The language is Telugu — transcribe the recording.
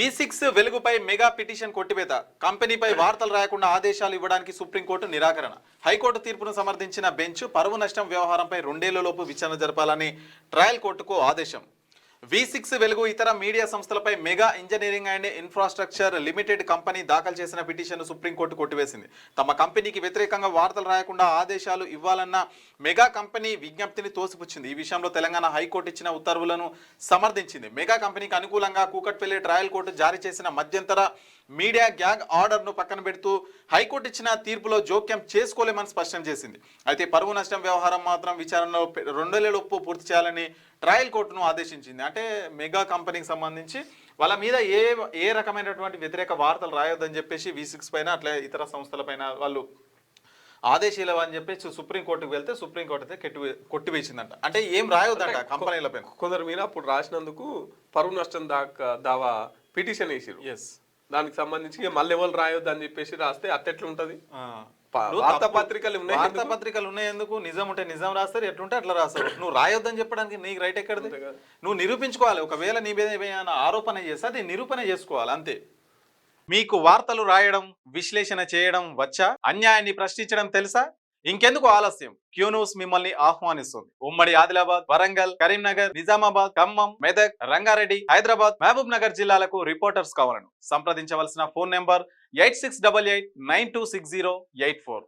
V6 వెలుగుపై mega petition కొట్టివేత. కంపెనీపై వార్తలు రాయకుండా ఆదేశాలు ఇవ్వడానికి సుప్రీంకోర్టు నిరాకరణ. హైకోర్టు తీర్పును సమర్థించిన బెంచ్ పరువు నష్టం వ్యవహారంపై 2 ఏళ్లలోపు విచారణ జరపాలని ట్రయల్ కోర్టుకు ఆదేశం. V6 వెలుగు ఇతర మీడియా సంస్థలపై mega engineering and infrastructure limited company దాఖలు చేసిన పిటిషన్ను సుప్రీంకోర్టు కొట్టివేసింది. తమ కంపెనీకి వ్యతిరేకంగా వార్తలు రాయకుండా ఆదేశాలు ఇవ్వాలన్న మెగా కంపెనీ విజ్ఞప్తిని తోసిపుచ్చింది. ఈ విషయంలో తెలంగాణ హైకోర్టు ఇచ్చిన ఉత్తర్వులను సమర్థించింది. మెగా కంపెనీకి అనుకూలంగా కూకట్పల్లి ట్రయల్ కోర్టు జారీ చేసిన మధ్యంతర మీడియా గ్యాగ్ ఆర్డర్ను పక్కన పెడుతూ హైకోర్టు ఇచ్చిన తీర్పులో జోక్యం చేసుకోలేమని స్పష్టం చేసింది. అయితే పరువు నష్టం వ్యవహారం మాత్రం విచారణలో 2 ఏళ్లలోపు పూర్తి చేయాలని ట్రయల్ కోర్టును ఆదేశించింది. అంటే మెగా కంపెనీకి సంబంధించి వాళ్ళ మీద ఏ రకమైనటువంటి వ్యతిరేక వార్తలు రాయొద్దని చెప్పేసి V6 పైన అట్లా ఇతర సంస్థల పైన వాళ్ళు ఆదేశాలు అని చెప్పేసి సుప్రీంకోర్టుకు వెళ్తే సుప్రీంకోర్టు అయితే కొట్టివేసిందంట. అంటే ఏం రాయొద్దంట కంపెనీల పైన. కొందరు మీద అప్పుడు రాసినందుకు పరువు నష్టం దావా పిటిషన్ వేసారు. దానికి సంబంధించి మళ్ళీ ఎవరు రాయొద్దు అని చెప్పేసి రాస్తే అట్టెట్లుంటది. వార్తాపత్రికలు ఉన్నాయందుకు నిజం ఉంటే నిజం రాస్తారు, ఎట్లుంటే అట్లా రాస్తారు. నువ్వు రాయొద్దని చెప్పడానికి నీకు రైట్ ఎక్కడిది? నువ్వు నిరూపించుకోవాలి. ఒకవేళ నీ మీద ఏమైనా ఆరోపణ చేస్తే అది నిరూపణ చేసుకోవాలి అంతే. మీకు వార్తలు రాయడం, విశ్లేషణ చేయడం వచ్చా? అన్యాయాన్ని ప్రశ్నించడం తెలుసా? ఇంకెందుకు ఆలస్యం? క్యూ న్యూస్ మిమ్మల్ని ఆహ్వానిస్తుంది. ఉమ్మడి ఆదిలాబాద్, వరంగల్, కరీంనగర్, నిజామాబాద్, ఖమ్మం, మెదక్, రంగారెడ్డి, హైదరాబాద్, మహబూబ్ నగర్ జిల్లాలకు రిపోర్టర్స్ కావాలను సంప్రదించవలసిన ఫోన్ నెంబర్ 8688926084.